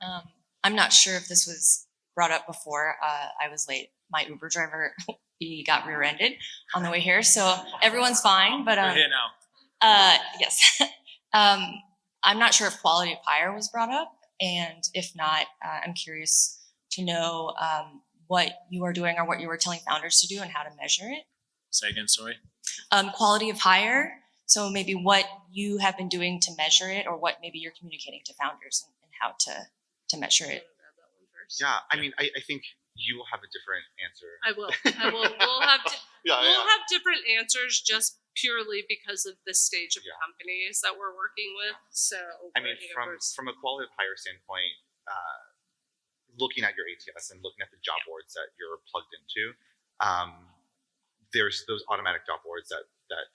I'm not sure if this was brought up before. I was late. My Uber driver, he got rear-ended on the way here, so everyone's fine. But we're here now. Yes. I'm not sure if quality of hire was brought up, and if not, I'm curious to know what you are doing or what you were telling founders to do and how to measure it. Say again, sorry. Quality of hire. So maybe what you have been doing to measure it, or what maybe you're communicating to founders and how to measure it. Yeah, I mean, I think you will have a different answer. I will. We'll have have different answers just purely because of the stage of companies that we're working with. So I mean, from a quality of hire standpoint, looking at your ATS and looking at the job boards that you're plugged into, there's those automatic job boards that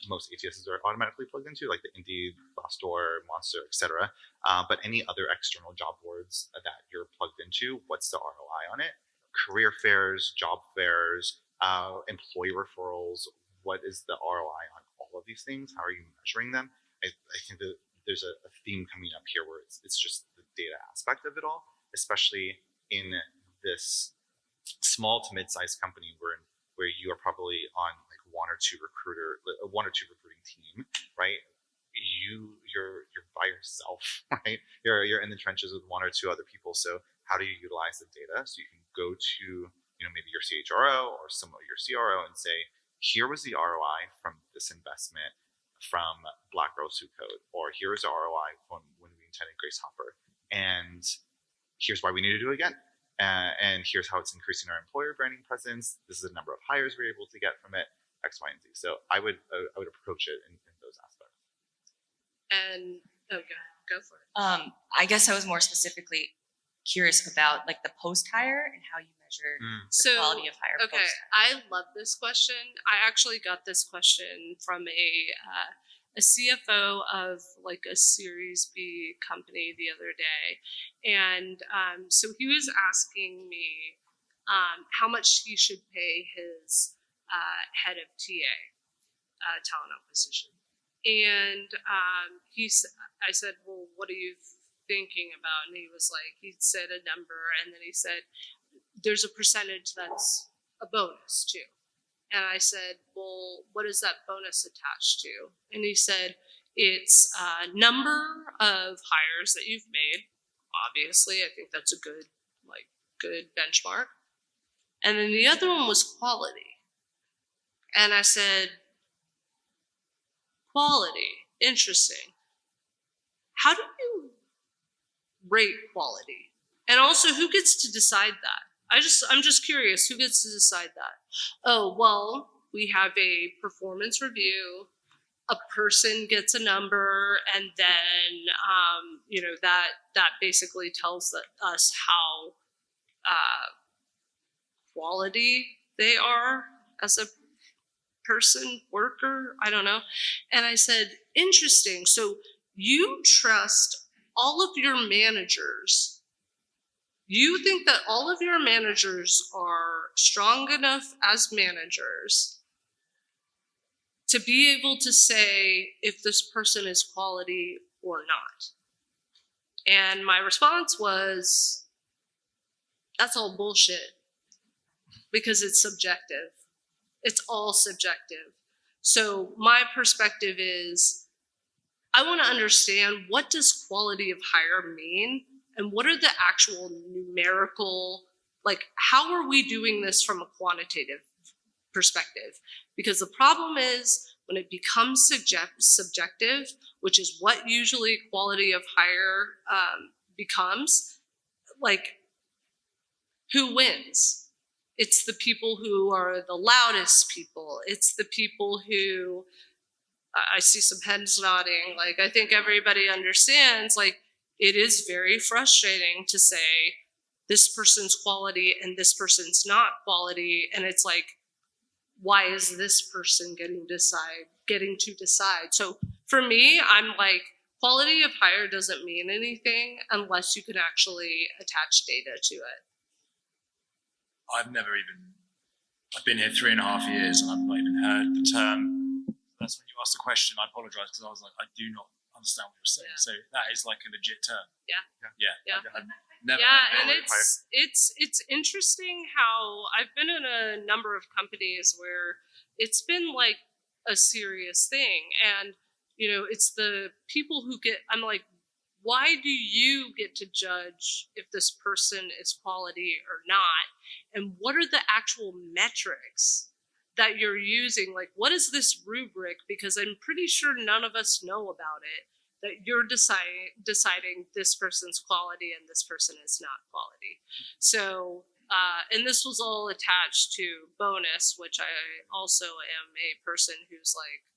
most ATSs are automatically plugged into, like the Indeed, Glassdoor, Monster, etc. But any other external job boards that you're plugged into, what's the ROI on it? Career fairs, job fairs, employee referrals. What is the ROI on all of these things? How are you measuring them? I think that there's a theme coming up here where it's just the data aspect of it all, especially in this small to mid-sized company where you are probably on like one or two recruiting team, right? You're by yourself, right? You're in the trenches with one or two other people. So how do you utilize the data so you can go to maybe your CHRO or your CRO and say, here was the ROI from this investment from Black Girl Suit Code, or here's the ROI when we intended Grace Hopper, and here's why we need to do it again. And here's how it's increasing our employer branding presence. This is the number of hires we're able to get from it, X, Y, and Z. So I would approach it in those aspects. And go for it. I guess I was more specifically curious about like the post hire and how you measure the quality of hire. Okay, I love this question. I actually got this question from a CFO of like a Series B company the other day. And so he was asking me how much he should pay his head of TA, talent acquisition. And I said, well, what are you thinking about? And he said a number, and then he said, there's a percentage that's a bonus too. And I said, well, what is that bonus attached to? And he said, it's a number of hires that you've made. Obviously, I think that's a good benchmark. And then the other one was quality. And I said, quality, interesting. How do you rate quality? And also, who gets to decide that? I'm just curious, who gets to decide that? Oh, well, we have a performance review, a person gets a number, and then, that basically tells us how quality they are as a person, worker, I don't know. And I said, interesting. So you trust all of your managers. You think that all of your managers are strong enough as managers to be able to say if this person is quality or not. And my response was, that's all bullshit, because it's subjective. It's all subjective. So my perspective is, I want to understand, what does quality of hire mean? And what are the actual numerical, how are we doing this from a quantitative perspective? Because the problem is when it becomes subjective, which is what usually quality of hire becomes, who wins? It's the people who are the loudest people. It's the people who, I see some heads nodding, I think everybody understands, it is very frustrating to say this person's quality and this person's not quality. And it's why is this person getting to decide? So for me, I'm quality of hire doesn't mean anything unless you can actually attach data to it. I've been here 3.5 years and I've not even heard the term. That's when you asked the question, I apologize, because I was I do not understand what you're saying. Yeah. So that is a legit term. Yeah. I've Never. Yeah, heard of and quality fire. it's interesting how I've been in a number of companies where it's been like a serious thing, and it's the people who get. I'm like, why do you get to judge if this person is quality or not, and what are the actual metrics that you're using? Like, what is this rubric? Because I'm pretty sure none of us know about it. That you're deciding this person's quality and this person is not quality. So, and this was all attached to bonus, which I also am a person who's like,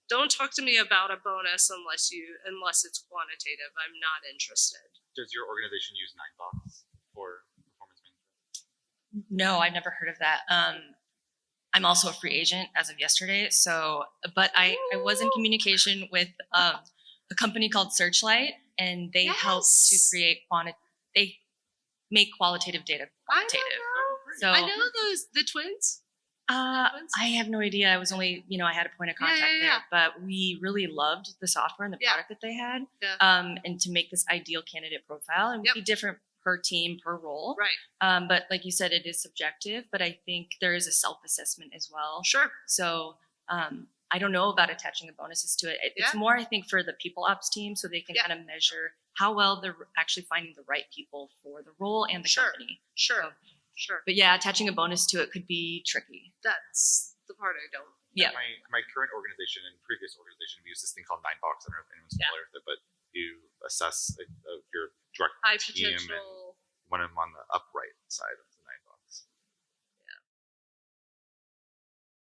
don't talk to me about a bonus unless it's quantitative. I'm not interested. Does your organization use Ninebox for performance management? No, I've never heard of that. I'm also a free agent as of yesterday. So, but I was in communication with a company called Searchlight, and they help to Yes. create they make qualitative data quantitative. So I know the twins. I have no idea. I was only, I had a point of contact yeah. there, but we really loved the software and the Yeah. product that they had. Yeah. And to make this ideal candidate profile, and would be different per team, per role. Right. But like you said, it is subjective, but I think there is a self-assessment as well. Sure. So I don't know about attaching the bonuses to it. It's more, I think, for the people ops team, so they can kind of measure how well they're actually finding the right people for the role and the company. Sure. So, Sure. but yeah, attaching a bonus to it could be tricky. That's the part I don't. Yeah. My current organization and previous organization, we use this thing called Ninebox. I don't know if anyone's familiar with it, but you assess your direct High team potential. and when I'm on the upright side of